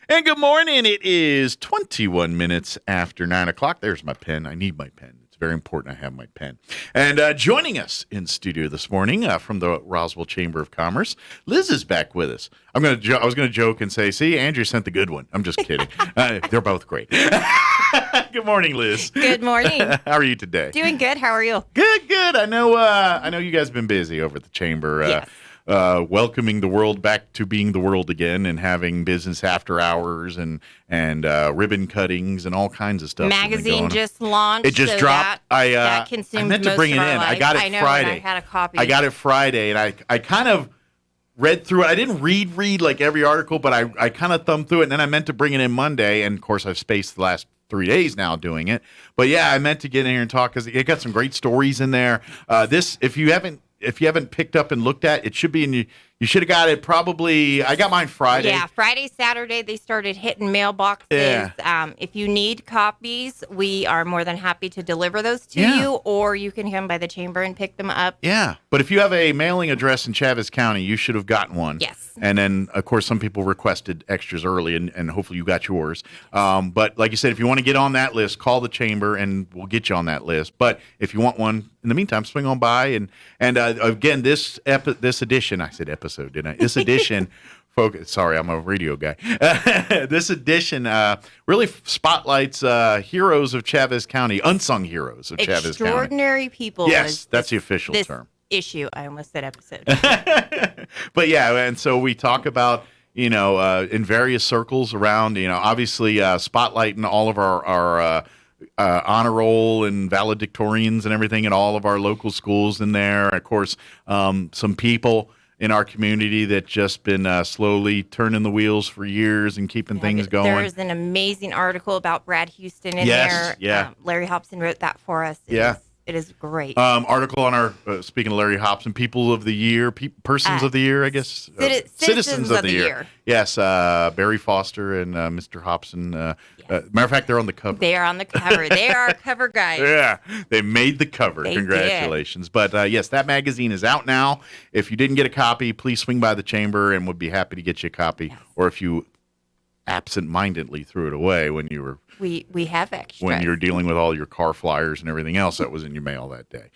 And good morning. It is 21 minutes after 9 o'clock. There's my pen. I need my pen. It's very important I have my pen. And joining us in studio this morning from the Roswell Chamber of Commerce, Liz is back with us. I was going to joke and say, see, Andrew sent the good one. I'm just kidding. They're both great. Good morning, Liz. Good morning. How are you today? Doing good. How are you? Good. I know you guys have been busy over at the chamber. Yes. Welcoming the world back to being the world again and having business after hours and ribbon cuttings and all kinds of stuff. Magazine just launched. It just dropped. That consumed I meant to most bring of it our in. life. I got it I know, Friday. and I had a copy. I got it Friday, and I kind of read through it. I didn't read like every article, but I kind of thumbed through it, and then I meant to bring it in Monday, and of course I've spaced the last 3 days now doing it. But yeah, I meant to get in here and talk because it got some great stories in there. If you haven't picked up and looked at, it should be in you. You should have got it probably. I got mine Friday. Yeah, Friday, Saturday, they started hitting mailboxes. Yeah. If you need copies, we are more than happy to deliver those to you, or you can come by the chamber and pick them up. Yeah, but if you have a mailing address in Chaves County, you should have gotten one. Yes. And then, of course, some people requested extras early, and hopefully you got yours. But like you said, if you want to get on that list, call the chamber, and we'll get you on that list. But if you want one, in the meantime, swing on by. And again, this edition, I said episode, didn't I? This edition, focus. Sorry, I'm a radio guy. This edition really spotlights heroes of Chaves County, unsung heroes of Chaves County. Extraordinary people. Yes, that's the official term. Issue. I almost said episode. But yeah, and so we talk about, in various circles around, obviously spotlighting all of our honor roll and valedictorians and everything in all of our local schools in there. Of course, some people in our community that just been slowly turning the wheels for years and keeping things going. There's an amazing article about Brad Houston in there. Yeah. Larry Hobson wrote that for us. It is great. Article on our, speaking of Larry Hobson, People of the Year, Persons of the Year, I guess. Citizens of the Year. Yes, Barry Foster and Mr. Hobson. Yes. Matter of fact, they're on the cover. They are on the cover. They are our cover guys. Yeah, they made the cover. They Congratulations. Did. But yes, that magazine is out now. If you didn't get a copy, please swing by the chamber and we'd be happy to get you a copy. Yes. Or if you absent-mindedly threw it away when you were... We have extras. When you're dealing with all your car flyers and everything else that was in your mail that day.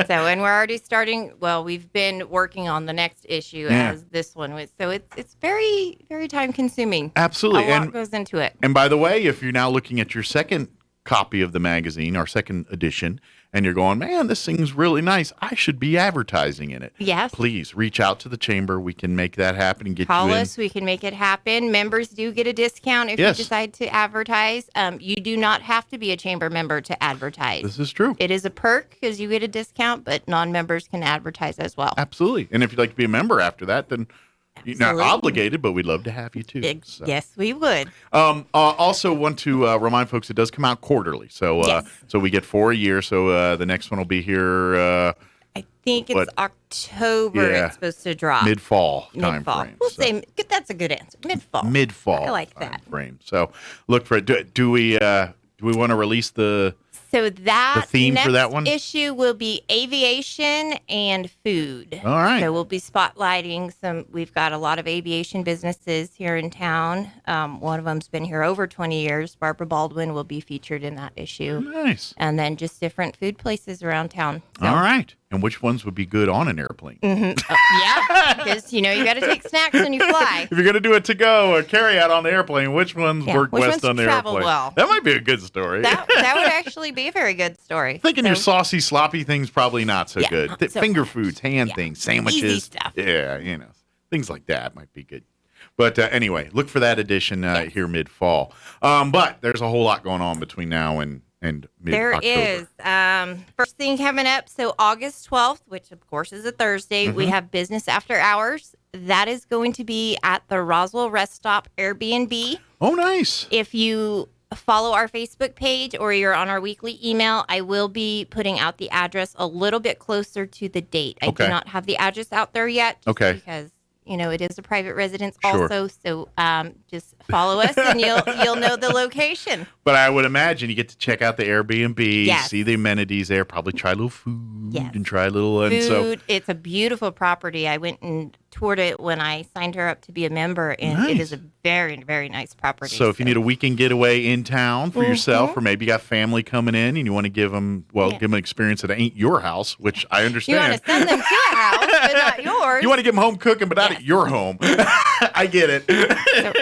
And we're already starting. Well, we've been working on the next issue as this one was. So it's very, very time consuming. Absolutely. A lot goes into it. And by the way, if you're now looking at your second copy of the magazine, our second edition, and you're going, man, this thing's really nice, I should be advertising in it. Yes. Please reach out to the chamber. We can make that happen and get Call you in. us. We can make it happen. Members do get a discount if you decide to advertise. You do not have to be a chamber member to advertise. This is true. It is a perk because you get a discount, but non-members can advertise as well. Absolutely. And if you'd like to be a member after that, then you're not obligated, but we'd love to have you too. So. Yes, we would. Also want to remind folks it does come out quarterly. So so we get 4 a year. So the next one will be here. I think it's October it's supposed to drop. Mid-fall time frame. We'll say that's a good answer. Mid-fall. Mid-fall. I like that. Frame. So look for it. Do we want to release the... So the theme for that one issue will be aviation and food. All right. So we'll be spotlighting some. We've got a lot of aviation businesses here in town. One of them's been here over 20 years. Barbara Baldwin will be featured in that issue. Nice. And then just different food places around town. So. All right. And which ones would be good on an airplane? Yeah, because you got to take snacks when you fly. If you're going to do it to go or carry out on the airplane, which ones work best on the airplane? Well? That might be a good story. That would actually be a very good story. Thinking your saucy, sloppy things probably not so good. So finger foods, hand things, sandwiches. Easy stuff. Yeah, things like that might be good. But anyway, look for that edition here mid-fall. But there's a whole lot going on between now and mid-October. There is. First thing coming up, so August 12th, which of course is a Thursday, we have Business After Hours. That is going to be at the Roswell Rest Stop Airbnb. Oh, nice. If you follow our Facebook page or you're on our weekly email, I will be putting out the address a little bit closer to the date. I do not have the address out there yet. Because it is a private residence also, so just follow us and you'll know the location. But I would imagine you get to check out the Airbnb, see the amenities there, probably try a little food and try a little... Food, it's a beautiful property. I went and toured it when I signed her up to be a member, and it is a very, very nice property. So if you need a weekend getaway in town for yourself, or maybe you got family coming in and you want to give them an experience that ain't your house, which I understand. You want to send them to a house, but not yours. You want to get them home cooking, but not at your home. I get it. So,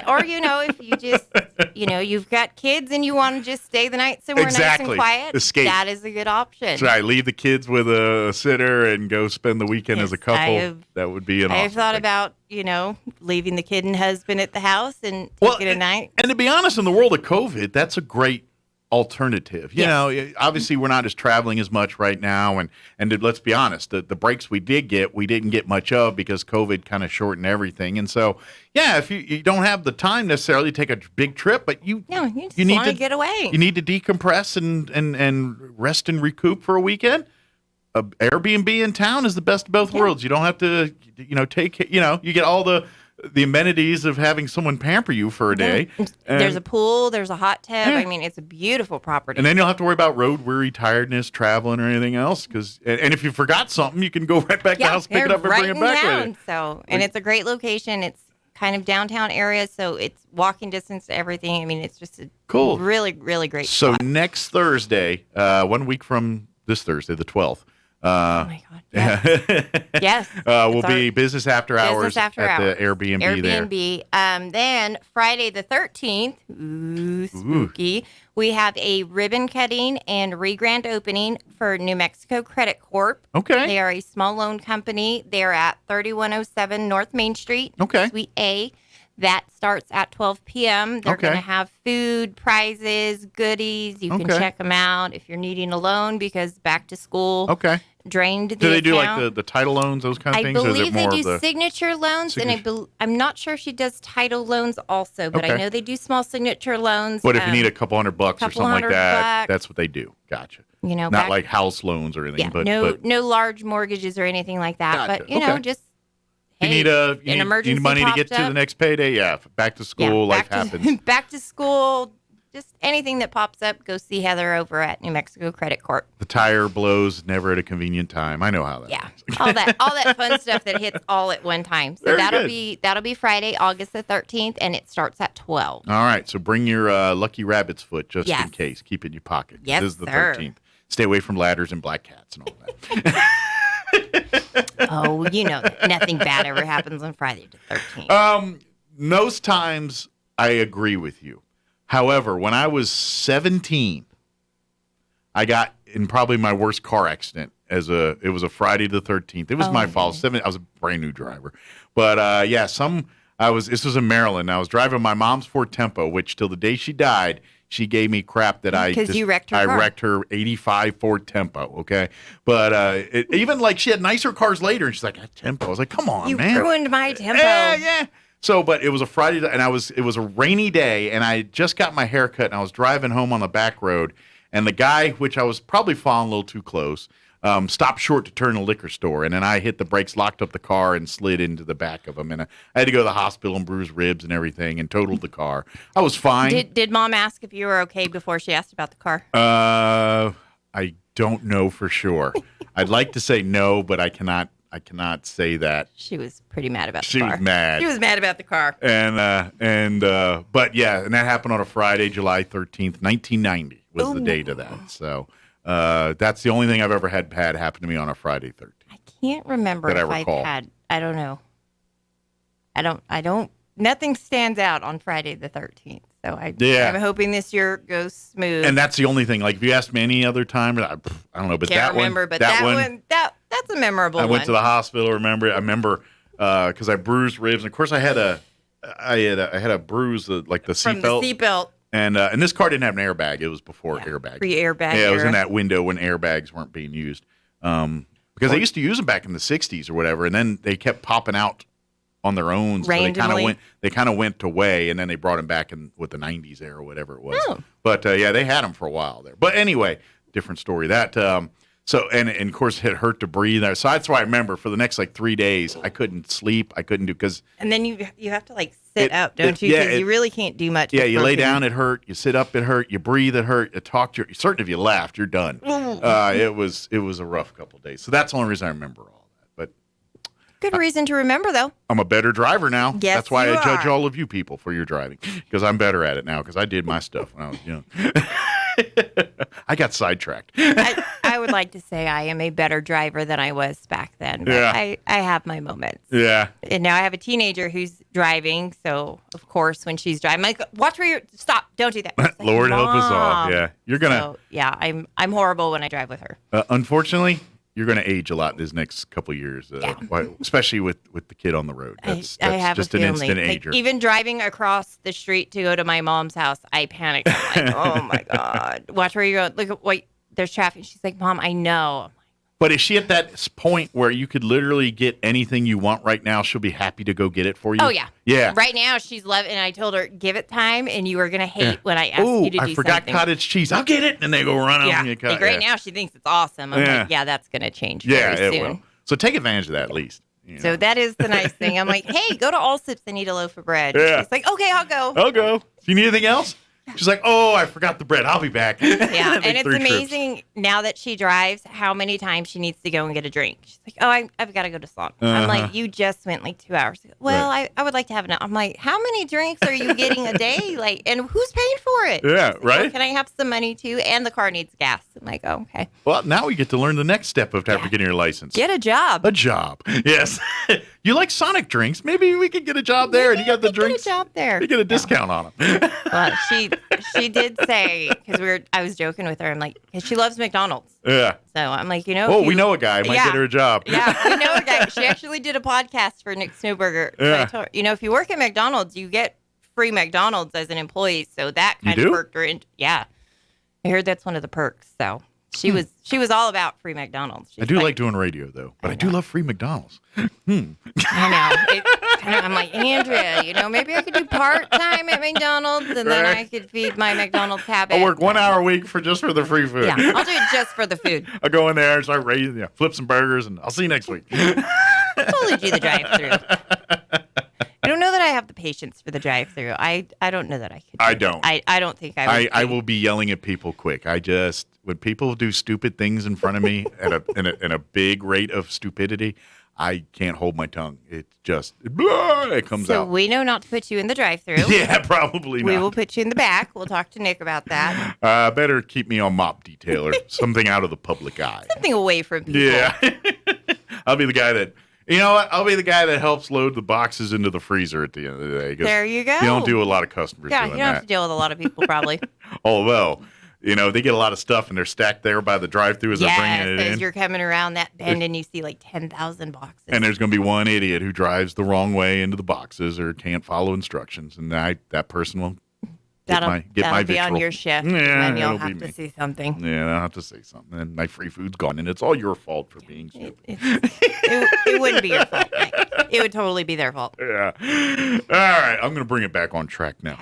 or, if you just, you've got kids and you want to just stay the night somewhere nice and quiet, escape. That is a good option. That's right. Leave the kids with a sitter and go spend the weekend as a couple. That would be an awesome I've thought thing. about, leaving the kid and husband at the house and taking a night. And to be honest, in the world of COVID, that's a great alternative. You know, obviously we're not as traveling as much right now, and let's be honest, the breaks we did get, we didn't get much of because COVID kind of shortened everything. And so, if you don't have the time necessarily to take a big trip, but you need to get away. You need to decompress and rest and recoup for a weekend. Airbnb in town is the best of both worlds. You don't have to, you get all the amenities of having someone pamper you for a day. There's a pool, there's a hot tub. I mean, it's a beautiful property. And then you don't have to worry about road weary, tiredness, traveling, or anything else. And if you forgot something, you can go right back to the house, pick it up, and bring it back with you. So, and it's a great location. It's kind of downtown area, so it's walking distance to everything. I mean, it's just a really, really great spot. So next Thursday, 1 week from this Thursday, the 12th. Oh my God! Yes. We'll be business after hours at the Airbnb there. Then Friday the 13th, spooky. We have a ribbon cutting and re-grand opening for New Mexico Credit Corp. Okay. They are a small loan company. They're at 3107 North Main Street, Suite A. That starts at 12 p.m. They're going to have food, prizes, goodies. You can check them out if you're needing a loan because back to school drained the account. Do they do like the title loans, those kind of things? I believe they do signature loans, and I'm not sure if she does title loans also, but I know they do small signature loans. But if you need a couple $100 or something like that, that's what they do. Gotcha. Not like house loans or anything. Yeah, no large mortgages or anything like that. Gotcha. But, just... You need money to get to the next payday. Yeah, back to school, life happens. Back to school, just anything that pops up. Go see Heather over at New Mexico Credit Corp. The tire blows never at a convenient time. I know how that. Yeah, all that fun stuff that hits all at one time. So that'll be Friday, August the 13th, and it starts at 12. All right, so bring your lucky rabbit's foot just in case. Keep it in your pocket. Yes, this is the 13th. Stay away from ladders and black cats and all that. Oh, nothing bad ever happens on Friday the 13th. Most times I agree with you. However, when I was 17, I got in probably my worst car accident. It was a Friday the 13th. It was my fault. I was a brand new driver, but this was in Maryland. I was driving my mom's Ford Tempo, which till the day she died, she gave me crap that you wrecked her car. wrecked her 85 Ford Tempo, okay? But even like she had nicer cars later, and she's like, Tempo. I was like, come on, man. You ruined my Tempo. Yeah. So, but it was a Friday, and it was a rainy day, and I just got my hair cut, and I was driving home on the back road, and the guy, which I was probably following a little too close, stopped short to turn a liquor store, and then I hit the brakes, locked up the car, and slid into the back of him. And I had to go to the hospital and bruise ribs and everything, and totaled the car. I was fine. Did Mom ask if you were okay before she asked about the car? I don't know for sure. I'd like to say no, but I cannot say that. She was pretty mad about the car. She was mad. She was mad about the car. But yeah, and that happened on a Friday, July 13th, 1990 was the date of that. So. That's the only thing I've ever had happen to me on a Friday 13th. I can't remember if I've had. I don't know. I don't. Nothing stands out on Friday the 13th. So I'm hoping this year goes smooth. And that's the only thing. Like if you asked me any other time, I don't know. But can't remember. But that one, that's a memorable one. I went to the hospital. I remember because I bruised ribs. And of course, I had a bruise like the seatbelt. From the seatbelt. And this car didn't have an airbag. It was before airbags. Pre-airbag. Yeah, it was in that window when airbags weren't being used. Because they used to use them back in the 60s or whatever, and then they kept popping out on their own. So they kind of went away, and then they brought them back in with the 90s there or whatever it was. Oh. But they had them for a while there. But anyway, different story. That so and of course it hurt to breathe. So that's why I remember for the next 3 days I couldn't sleep. I couldn't do because. And then you have to sit up, don't you? Because you really can't do much. Yeah, you lay down, it hurt. You sit up, it hurt. You breathe, it hurt. You talk, certain if you laughed, you're done. It was a rough couple of days. So that's the only reason I remember all that. But Good reason to remember, though. I'm a better driver now. Yes, that's why you I judge are. all of you people for your driving, because I'm better at it now, because I did my stuff when I was young. I got sidetracked. I would like to say I am a better driver than I was back then, but I have my moments. Yeah. And now I have a teenager who's driving, so of course when she's driving, I'm like, watch where you're, stop, don't do that. Like, Lord help us all. Yeah. You're going to. So, yeah, I'm horrible when I drive with her. Unfortunately, you're going to age a lot this next couple of years, especially with the kid on the road. That's I have just a an feeling. instant Like, ager. even driving across the street to go to my mom's house, I panic. I'm like, oh my God. Watch where you're going. Look, wait, there's traffic. She's like, Mom, I know. But is she at that point where you could literally get anything you want right now? She'll be happy to go get it for you? Oh, yeah. Yeah. Right now, she's loving and I told her, give it time, and you are going to hate when I ask you to do something. I forgot cottage cheese. I'll get it. And they go run out. Yeah. Like right now, she thinks it's awesome. I'm like, yeah, that's going to change very soon. Will. So take advantage of that at least. So that is the nice thing. I'm like, hey, go to Allsup's and eat a loaf of bread. Yeah. She's like, okay, I'll go. I'll go. Do you need anything else? She's like, oh, I forgot the bread. I'll be back. Yeah, and it's amazing now that she drives how many times she needs to go and get a drink. She's like, oh, I've got to go to salon. I'm like, you just went like 2 hours ago. Well, I would like to have I'm like, how many drinks are you getting a day? Like, and who's paying for it? Yeah, like, right? Oh, can I have some money too? And the car needs gas. I'm like, oh, okay. Well, now we get to learn the next step of after getting your license. Get a job. A job. Yes. You like Sonic drinks? Maybe we could get a job there, and you got the drinks. Get a job there. You get a discount on them. Well, she did say, because I was joking with her. I'm like, 'cause she loves McDonald's. Yeah. So I'm like, you know. Oh, we know a guy. Might get her a job. Yeah, we know a guy. She actually did a podcast for Nick Snowburger. So I told her, if you work at McDonald's, you get free McDonald's as an employee. So that kind of perked her in. Yeah. I heard that's one of the perks. So she was all about free McDonald's. I do like doing radio, though. But I do love free McDonald's. I know. I'm like, Andrea, maybe I could do part-time at McDonald's, and then I could feed my McDonald's habit. I'll work 1 hour a week for the free food. Yeah, I'll do it just for the food. I'll go in there and start flip some burgers, and I'll see you next week. I'll totally do the drive-thru. I don't know that I have the patience for the drive-thru. I don't know that I could. I don't. I don't think I would. I will be yelling at people quick. When people do stupid things in front of me at a big rate of stupidity, I can't hold my tongue. It just it comes out. So we know not to put you in the drive-thru. Yeah, probably not. We will put you in the back. We'll talk to Nick about that. Better keep me on mop detail or something out of the public eye. Something away from people. Yeah. I'll be the guy that. You know what? I'll be the guy that helps load the boxes into the freezer at the end of the day. There you go. You don't do a lot of customers doing that. Yeah, you don't have to deal with a lot of people probably. Oh, well. They get a lot of stuff and they're stacked there by the drive-thru as they're bringing it in. As you're coming around that bend and you see like 10,000 boxes. And there's going to be one idiot who drives the wrong way into the boxes or can't follow instructions. And that person will get my be on your shift. Yeah, and you'll have to say something. Yeah, I'll have to say something. And my free food's gone. And it's all your fault for being stupid. It wouldn't be your fault, Mike. It would totally be their fault. Yeah. All right. I'm going to bring it back on track now.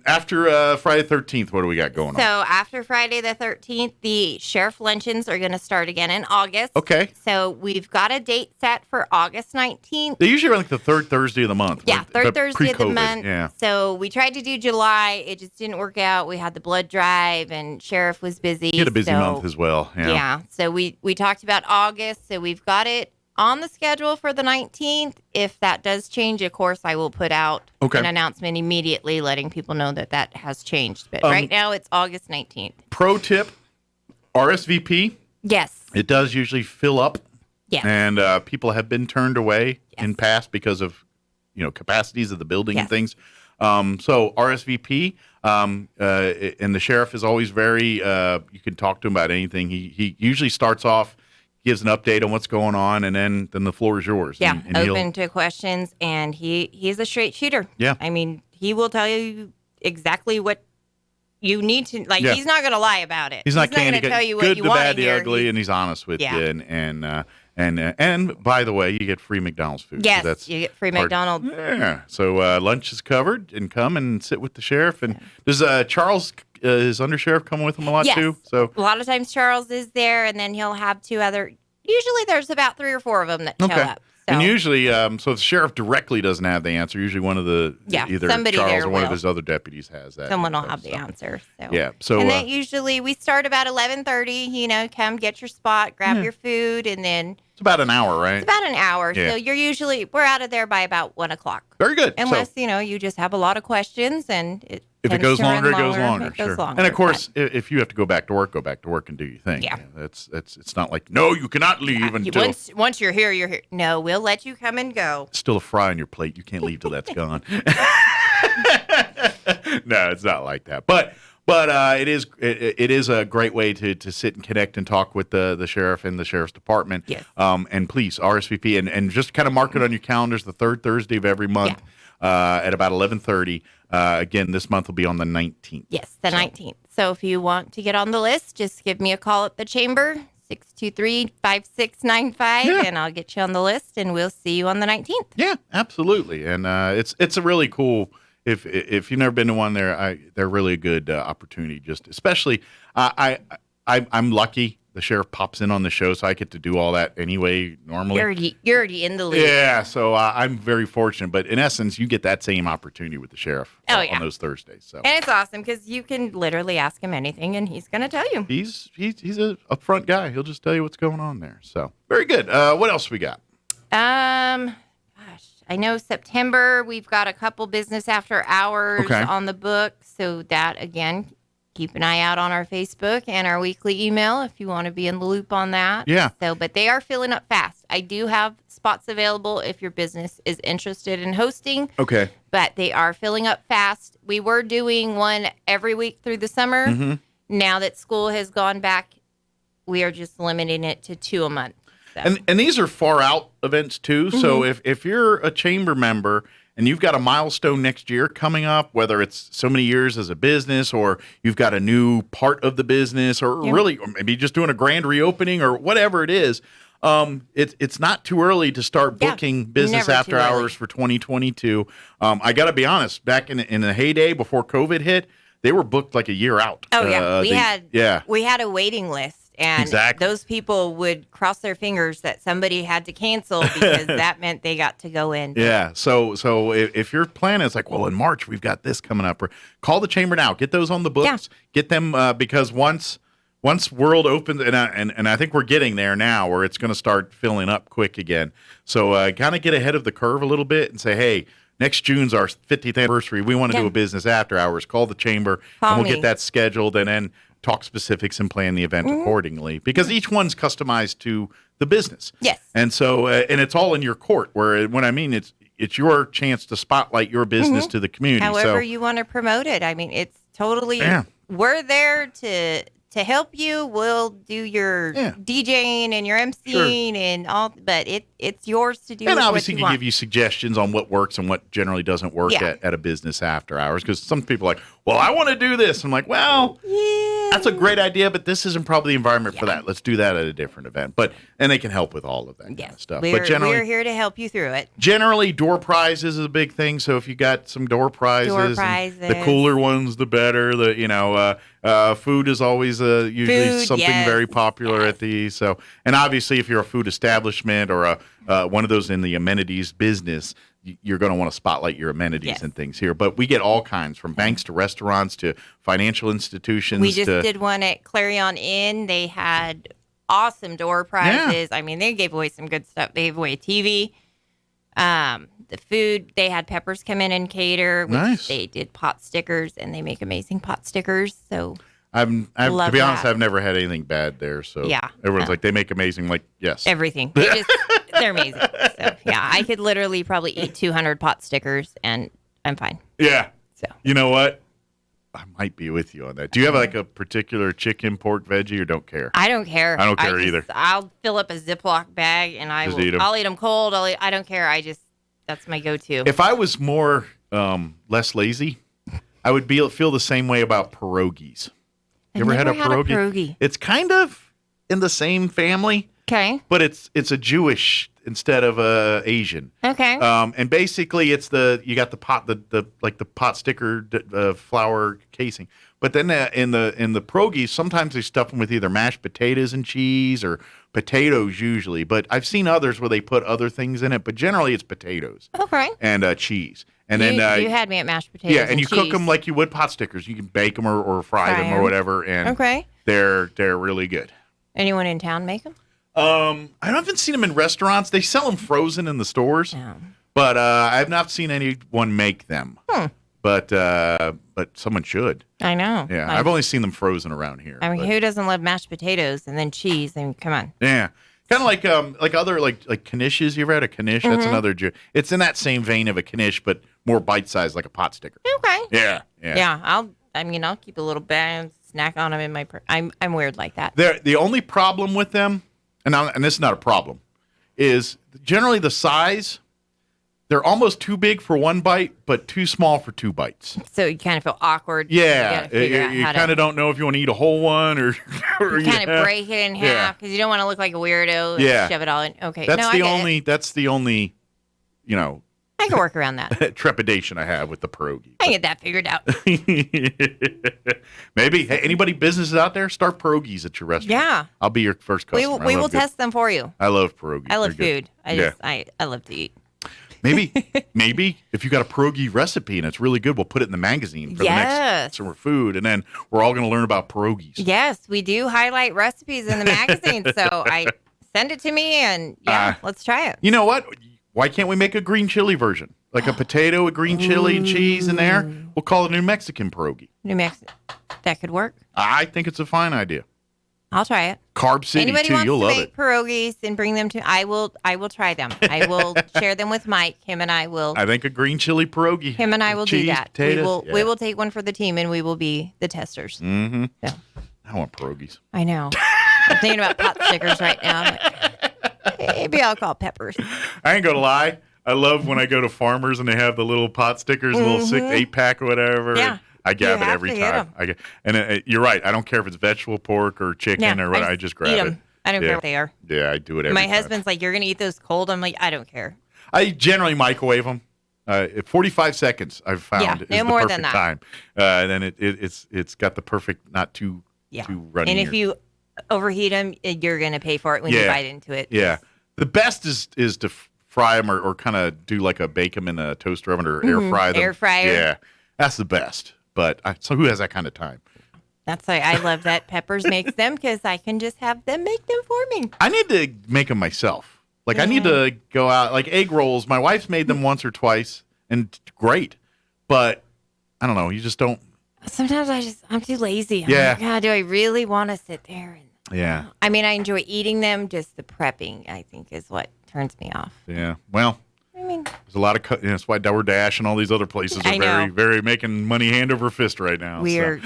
After Friday the 13th, what do we got going on? So after Friday the 13th, the sheriff luncheons are going to start again in August. Okay. So we've got a date set for August 19th. They usually run like the third Thursday of the month. Yeah, third Thursday of the month. Yeah. So we tried to do July. It just didn't work out. We had the blood drive and sheriff was busy. He had a busy month as well. Yeah. So we talked about August. So we've got it on the schedule for the 19th. If that does change, of course, I will put out an announcement immediately letting people know that has changed. But right now it's August 19th. Pro tip, RSVP. Yes. It does usually fill up. Yes. And people have been turned away in past because of, capacities of the building and things. So RSVP, and the sheriff is always very, you can talk to him about anything. He usually starts off, gives an update on what's going on, and then the floor is yours. Yeah, and open to questions, and he's a straight shooter. Yeah. I mean, he will tell you exactly what you need to, he's not going to lie about it. He's not going to tell you what good, you the want bad, to the hear. ugly, and he's honest with you. And by the way, you get free McDonald's food. Yes, so you get free McDonald's. Yeah. So lunch is covered, and come and sit with the sheriff. And does Charles, his undersheriff, come with him a lot too? So a lot of times Charles is there, and then he'll have two other. Usually, there's about 3 or 4 of them that show up. So. And usually, so if the sheriff directly doesn't have the answer, usually one of the either Charles or one of his other deputies has that. Someone will have the answer. So. Yeah. So and then usually we start about 11:30. Come get your spot, grab your food, and then. It's about an hour, right? It's about an hour. Yeah. So we're out of there by about 1:00. Very good. Unless, you just have a lot of questions and if it goes longer, it goes longer. It goes Sure. longer. And of course, if you have to go back to work and do your thing. Yeah. It's not like, no, you cannot leave until. Once you're here, you're here. No, we'll let you come and go. Still a fry on your plate. You can't leave till that's gone. No, it's not like that. But it is a great way to sit and connect and talk with the sheriff and the sheriff's department. Yes. And please RSVP and just kind of mark it on your calendars the third Thursday of every month at about 11:30. Again, this month will be on the 19th. Yes, the 19th. So if you want to get on the list, just give me a call at the chamber, 623-5695, and I'll get you on the list, and we'll see you on the 19th. Yeah, absolutely. And it's a really cool. If you've never been to one, they're really a good opportunity. Just especially, I'm lucky. The sheriff pops in on the show, so I get to do all that anyway. Normally, you're already in the loop. Yeah, so I'm very fortunate. But in essence, you get that same opportunity with the sheriff on those Thursdays. So and it's awesome because you can literally ask him anything, and he's going to tell you. He's a upfront guy. He'll just tell you what's going on there. So very good. What else we got? Gosh, I know September we've got a couple business after hours on the book. So that again. Keep an eye out on our Facebook and our weekly email if you want to be in the loop on that. Yeah. So, but they are filling up fast. I do have spots available if your business is interested in hosting. Okay. But they are filling up fast. We were doing one every week through the summer. Mm-hmm. Now that school has gone back, we are just limiting it to 2 a month. So. And these are far out events too. Mm-hmm. So if you're a chamber member and you've got a milestone next year coming up, whether it's so many years as a business or you've got a new part of the business or really or maybe just doing a grand reopening or whatever it is, it's not too early to start booking business after hours for 2022. I got to be honest, back in the heyday before COVID hit, they were booked like a year out. Oh, yeah. We had a waiting list. And those people would cross their fingers that somebody had to cancel because that meant they got to go in. Yeah. So if your plan is like, well, in March we've got this coming up, or call the chamber now, get those on the books, get them because once world opens, and I think we're getting there now where it's going to start filling up quick again. So kind of get ahead of the curve a little bit and say, hey. Next June's our 50th anniversary. We want to do a business after hours. Call the chamber, and we'll get that scheduled, and then talk specifics and plan the event accordingly. Because each one's customized to the business. Yes. And so, and it's all in your court. Where when I mean it's your chance to spotlight your business to the community. However you want to promote it. I mean, it's totally. We're there to help you. We'll do your DJing and your MCing and all, but it's yours to do. And obviously can give you suggestions on what works and what generally doesn't work at a business after hours. Because some people are like, well, I want to do this. I'm like, well, that's a great idea, but this isn't probably the environment for that. Let's do that at a different event. And they can help with all of that kind of stuff. But generally, we're here to help you through it. Generally, door prizes is a big thing. So if you got some door prizes. The cooler ones, the better. Food is always usually something very popular at these. So, and obviously, if you're a food establishment or one of those in the amenities business, you're going to want to spotlight your amenities and things here. But we get all kinds, from banks to restaurants to financial institutions. We just did one at Clarion Inn. They had awesome door prizes. I mean, they gave away some good stuff. They gave away a TV. The food, they had Peppers come in and cater. Which they did pot stickers, and they make amazing pot stickers. So to be honest, I've never had anything bad there. So everyone's like, they make amazing, like, yes. Everything. They're amazing. So I could literally probably eat 200 pot stickers, and I'm fine. Yeah. So you know what? I might be with you on that. Do you have like a particular chicken, pork, veggie, or don't care? I don't care. I don't care either. I'll fill up a Ziploc bag and I'll eat them cold. I don't care. That's my go-to. If I was more less lazy, I would feel the same way about pierogies. You ever had a pierogi? It's kind of in the same family. Okay. But it's a Jewish instead of Asian. Okay. And basically you got the pot the pot sticker flour casing. But then in the pierogies, sometimes they stuff them with either mashed potatoes and cheese or potatoes usually. But I've seen others where they put other things in it. But generally it's potatoes. Okay. And cheese. And you had me at mashed potatoes. Yeah, and you cook them like you would pot stickers. You can bake them or fry them or whatever. And they're really good. Anyone in town make them? I haven't seen them in restaurants. They sell them frozen in the stores, Yeah. but I have not seen anyone make them. But someone should. I know. Yeah, I've only seen them frozen around here. I mean, who doesn't love mashed potatoes and then cheese? I mean, come on. Yeah, kind of like other like knishes. You ever had a knish? That's another. It's in that same vein of a knish, but more bite sized, like a pot sticker. Okay. Yeah. I'll keep a little bag and snack on them in my. I'm weird like that. The only problem with them, and this is not a problem, is generally the size. They're almost too big for one bite, but too small for two bites. So you kind of feel awkward. Yeah, you kind of don't know if you want to eat a whole one or you kind of break it in half because you don't want to look like a weirdo. And shove it all in. Okay, That's the only, I can work around that. trepidation I have with the pierogi. I get that figured out. Maybe. Hey, anybody businesses out there, start pierogies at your restaurant. Yeah, I'll be your first customer. We will test them for you. I love pierogies. I love food. I love to eat. Maybe if you got a pierogi recipe and it's really good, we'll put it in the magazine for the next summer food, and then we're all going to learn about pierogies. Yes, we do highlight recipes in the magazine, so I send it to me, and let's try it. You know what? Why can't we make a green chili version? Like a potato, a green chili, and cheese in there? We'll call it New Mexican pierogi. New Mexico. That could work. I think it's a fine idea. I'll try it. Carb City, Anybody too. You'll love it. Pierogies and bring them to. I will try them. I will share them with Mike. Him and I will. I think a green chili pierogi. Him and I will cheese, do that. Potatoes, we will take one for the team, and we will be the testers. Mm-hmm. So. I want pierogies. I know. I'm thinking about pot stickers right now. Like, maybe I'll call peppers. I ain't gonna lie. I love when I go to Farmers and they have the little pot stickers, a little 8-pack or whatever. Yeah. I grab it every time. You're right. I don't care if it's vegetable, pork, or chicken or what. I just grab it. I don't care what they are. Yeah, I do it every time. My husband's like, "You're gonna eat those cold?" I'm like, "I don't care." I generally microwave them. 45 seconds I've found is the more perfect than that. time. Then it's got the perfect, not too runny. And if you overheat them, you're gonna pay for it when you bite into it. Yeah. The best is to fry them or kind of do like bake them in a toaster oven or air fry them. Air fryer. Yeah, that's the best. But so who has that kind of time? That's why I love that Peppers makes them, because I can just have them make them for me. I need to make them myself. Like I need to go out, like egg rolls. My wife's made them once or twice, and great. But I don't know. You just don't. Sometimes I'm too lazy. I'm like, God, do I really want to sit there? Yeah. I mean, I enjoy eating them. Just the prepping, I think, is what turns me off. Yeah. Well. I mean, there's a lot of that's why DoorDash and all these other places are very, very making money hand over fist right now. We're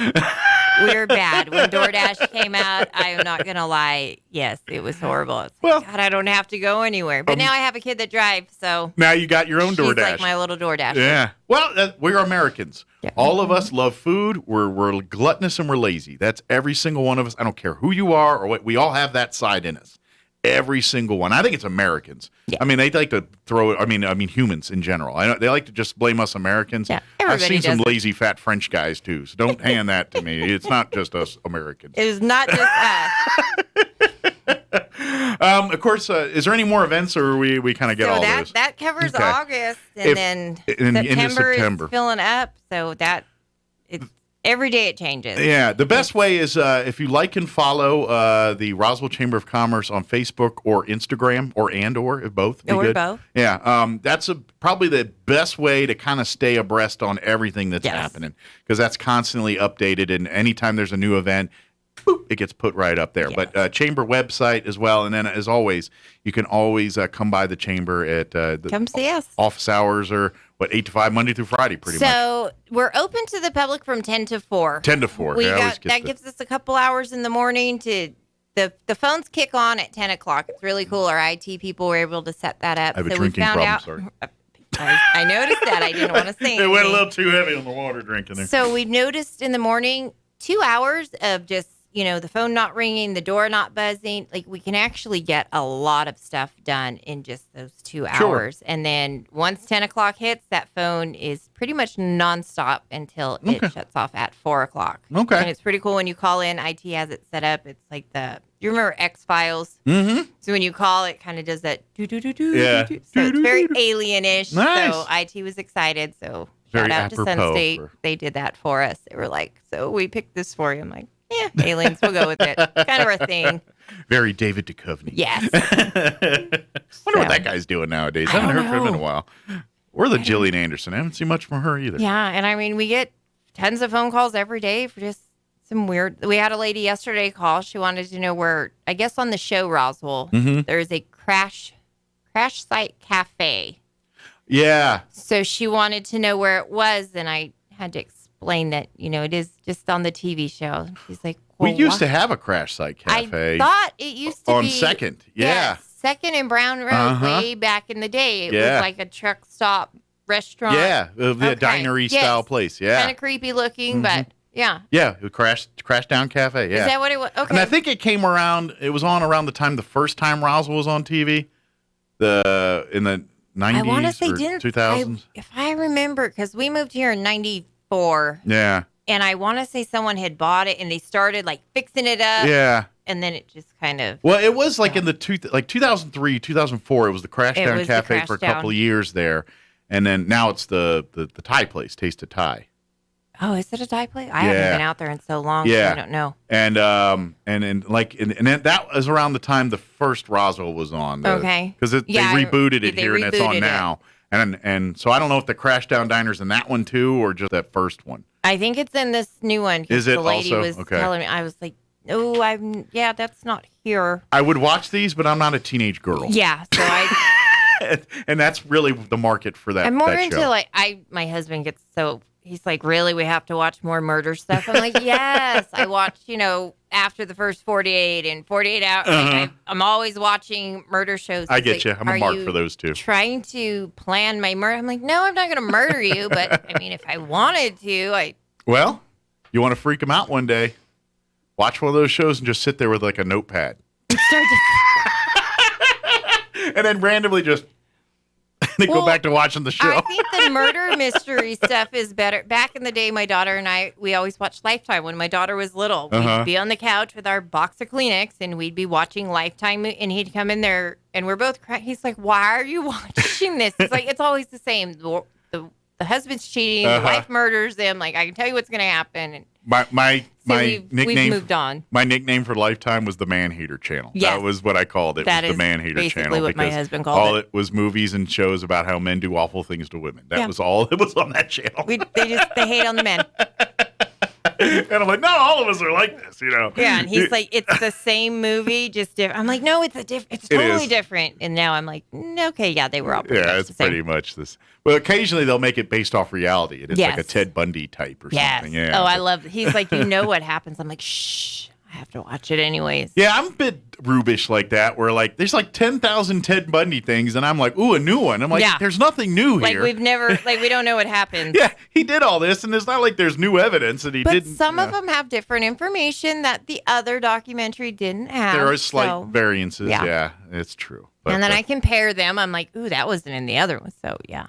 bad. When DoorDash came out, I'm not gonna lie. Yes, it was horrible. It's like, God, I don't have to go anywhere. But now I have a kid that drives, so now you got your own DoorDash. She's like my little DoorDash. Yeah. Well, we're Americans. Yeah. All of us love food. We're gluttonous and we're lazy. That's every single one of us. I don't care who you are or what. We all have that side in us. Every single one. I think it's Americans. Yeah. I mean, they like to throw it. I mean, humans in general. I know they like to just blame us Americans. Yeah, I've seen some lazy fat French guys too. So don't hand that to me. It's not just us Americans. It is not just us. Of course, is there any more events, or we kind of get all those? That covers August, and then September is filling up. So it's. Every day it changes. Yeah. The best way is if you like and follow the Roswell Chamber of Commerce on Facebook or Instagram or if both. Or both. Yeah. That's probably the best way to kind of stay abreast on everything that's happening, because that's constantly updated, and anytime there's a new event, boop, it gets put right up there. Yes. But chamber website as well. And then, as always, you can always come by the chamber at come see us. Office hours are 8 to 5, Monday through Friday, pretty much. So we're open to the public from 10 to 4. 10 to 4. That gives us a couple hours in the morning to the phones kick on at 10 o'clock. It's really cool. Our IT people were able to set that up. I have a drinking problem, sorry. I noticed that. I didn't want to say anything. It went a little too heavy on the water drinking there. So we noticed in the morning 2 hours of just, the phone not ringing, the door not buzzing. Like, we can actually get a lot of stuff done in just those 2 hours. And then once 10 o'clock hits, that phone is pretty much nonstop until it shuts off at 4 o'clock. Okay. And it's pretty cool when you call in. IT has it set up. It's like you remember X-Files? Mm-hmm. So when you call, it kind of does that do-do-do-do. Yeah. So it's very alien-ish. Nice. So IT was excited. So very shout out to Sun State. They did that for us. They were like, so we picked this for you. I'm like, yeah, aliens, we'll go with it. Kind of our thing. Very David Duchovny. Yes. Wonder what that guy's doing nowadays. I haven't heard from him in a while. Or the Gillian Anderson. I haven't seen much from her either. Yeah, and I mean, we get tons of phone calls every day for just some weird. We had a lady yesterday call. She wanted to know where, I guess on the show Roswell, there's a crash site cafe. Yeah. So she wanted to know where it was, and I had to explain that, it is just on the TV show. She's like, well, we used to have a crash site cafe. I thought it used to on be. On 2nd. Yeah. 2nd and Brown Road way back in the day. It was like a truck stop restaurant. Yeah. The dinery style place. Yeah. Kind of creepy looking, but yeah. Yeah. It crash down cafe. Yeah. Is that what it was? Okay. And I think it came around, it was on around the time the first time Roswell was on TV. In the 90s I want to say, or 2000s. If I remember, because we moved here in 94. Yeah. And I want to say someone had bought it and they started like fixing it up. Yeah. And then it just kind of. Well, it was like in the 2003, 2004. It was the Crash Down Cafe for a couple of years there, and then now it's the Thai place, Taste of Thai. Oh, is it a Thai place? I haven't been out there in so long. Yeah, so I don't know. And then that was around the time the first Roswell was on. Okay. Because they rebooted it here, and it's on now. And so I don't know if the Crash Down Diner's in that one too, or just that first one. I think it's in this new one. Is it the lady also? was Okay. telling me, I was like, oh, that's not here. I would watch these, but I'm not a teenage girl. Yeah, so and that's really the market for that. I'm more that into show. my husband gets so, he's like, really, we have to watch more murder stuff? I'm like, yes. I watched, after the first 48 and 48 hours. Like, I'm always watching murder shows. I get you. I'm a mark for those two. Trying to plan my murder. I'm like, no, I'm not going to murder you. But I mean, if I wanted to, Well, you want to freak them out one day? Watch one of those shows and just sit there with like a notepad. And then randomly just go back to watching the show. I think the murder mystery stuff is better. Back in the day, my daughter and I, we always watched Lifetime when my daughter was little. We'd be on the couch with our box of Kleenex and we'd be watching Lifetime, and he'd come in there and we're both crying. He's like, why are you watching this? It's like, it's always the same. The husband's cheating, the wife murders them. Like, I can tell you what's going to happen. And my nickname, we've moved on. My nickname for Lifetime was the Man Hater Channel. Yes. That was what I called it. That was the Man Hater basically Channel. what my husband called all it. it was movies and shows about how men do awful things to women. That was all it was on that channel. They hate on the men. And I'm like, not all of us are like this, Yeah, and he's like, it's the same movie, just different. I'm like, no, it's totally different. And now I'm like, okay, yeah, they were all pretty much it's the same. pretty much this. Well, occasionally they'll make it based off reality. It is like a Ted Bundy type or something. Yeah. Oh, I love it. He's like, what happens? I'm like, shh, I have to watch it anyways. Yeah, I'm a bit Rubish like that, where like there's like 10,000 Ted Bundy things, and I'm like, ooh, a new one. I'm like, there's nothing new here. We don't know what happens. Yeah, he did all this, and it's not like there's new evidence that he didn't. But some of them have different information that the other documentary didn't have. There are slight variances. Yeah, it's true. But, and then I compare them. I'm like, ooh, that wasn't in the other one. So yeah,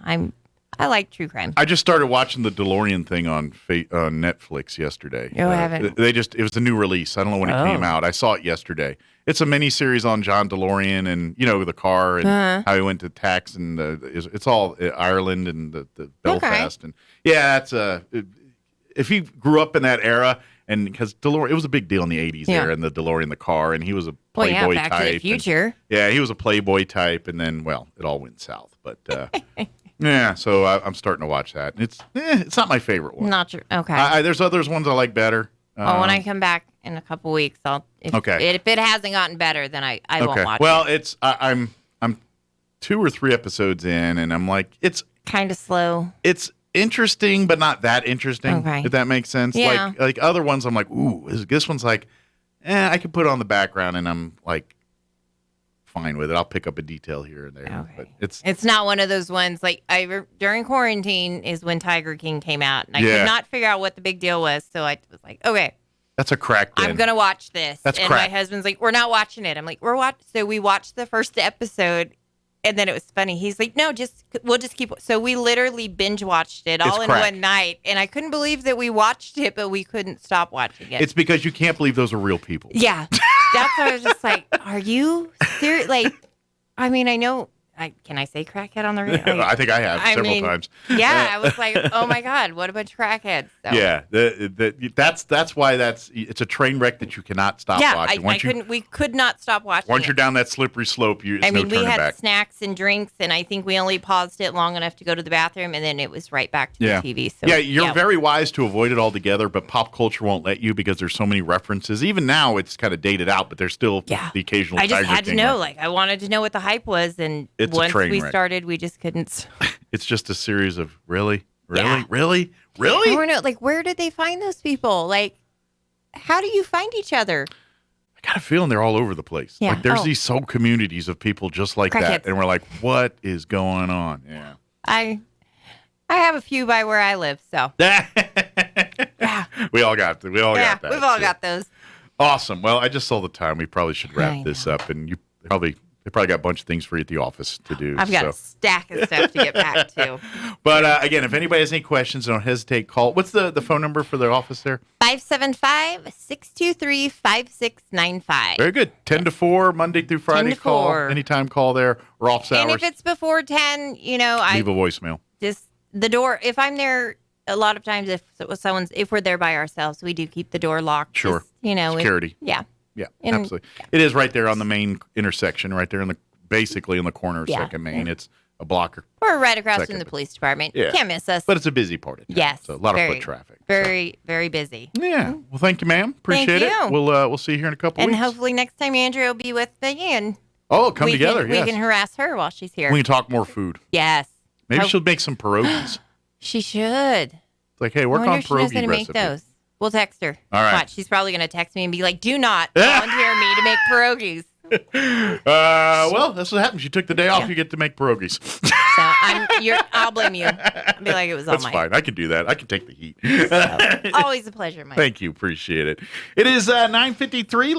I like true crime. I just started watching the DeLorean thing on Netflix yesterday. Oh, I haven't. It was a new release. I don't know when it came out. I saw it yesterday. It's a mini series on John DeLorean and the car and how he went to tax and it's all Ireland and the Belfast and that's if he grew up in that era. And because DeLorean, it was a big deal in the 80s there, and the DeLorean, the car, and he was a playboy Back type. To the Future. He was a playboy type, and then, it all went south. But, so I'm starting to watch that. It's not my favorite one. Not true. Okay. There's others ones I like better. When I come back in a couple weeks, if it hasn't gotten better, then I won't watch it. Well, I'm 2 or 3 episodes in, and I'm like, it's kind of slow. It's interesting, but not that interesting. If that makes sense. Yeah. Like other ones, I'm like, ooh, this one's like, I can put it on the background, and I'm like, fine with it. I'll pick up a detail here and there. Okay. But it's not one of those ones like during quarantine is when Tiger King came out, and I could not figure out what the big deal was. So I was like, okay, that's a crack. I'm gonna watch this. That's and crack. My husband's like, we're not watching it. I'm like, So we watched the first episode. And then it was funny. He's like, no, we'll just keep. So we literally binge watched it all in one night. And I couldn't believe that we watched it, but we couldn't stop watching it. It's because you can't believe those are real people. Yeah. That's why I was just like, are you serious? Like, I mean, I know can I say crackhead on the radio? I think I have several times. Yeah, I was like, oh my God, what a bunch of crackheads. So. Yeah, that's why it's a train wreck that you cannot stop watching. We could not stop watching. Once you're down that slippery slope, no turning back. We had snacks and drinks, and I think we only paused it long enough to go to the bathroom, and then it was right back to the TV. So, you're very wise to avoid it altogether, but pop culture won't let you because there's so many references. Even now, it's kind of dated out, but there's still the occasional. I just had to know, I wanted to know what the hype was, and once we started, we just couldn't. It's just a series of really. I don't know, where did they find those people? How do you find each other? I got a feeling they're all over the place. Yeah. There's these sub communities of people just like that, and we're like, what is going on? Yeah. I have a few by where I live, so. We all got that. We've all got those. Awesome. Well, I just saw the time. We probably should wrap this up, and they probably got a bunch of things for you at the office to do. I've got a stack of stuff to get back to. But again, if anybody has any questions, don't hesitate. Call. What's the phone number for the office there? 575-623-5695. Very good. 10 to 4, Monday through Friday. 10 to call 4. Anytime. Call there. We're off hours. And if it's before 10, leave a voicemail. Just the door. If I'm there, a lot of times, if we're there by ourselves, we do keep the door locked. Sure. Just, security. Yeah, absolutely. Yeah. It is right there on the main intersection, right there basically in the corner of Second Main. It's a blocker. We're right across from the police department. Yeah. Can't miss us. But it's a busy part of town. Yes. So a lot of foot traffic. Very, very busy. Yeah. Well, thank you, ma'am. Appreciate it. We'll see you here in a couple weeks. And hopefully next time Andrea will be with Megan. Oh, come together. We can harass her while she's here. We can talk more food. Yes. Maybe she'll make some pierogies. She should. It's like, hey, work on pierogi she knows how to make those. We'll text her. All right. Watch, she's probably going to text me and be like, do not volunteer me to make pierogies. Well, that's what happens. You took the day off, you get to make pierogies. So I'll blame you. I'll be like, it was all That's fine. I can do that. I can take the heat. So, always a pleasure, Mike. Thank you. Appreciate it. It is 9:53.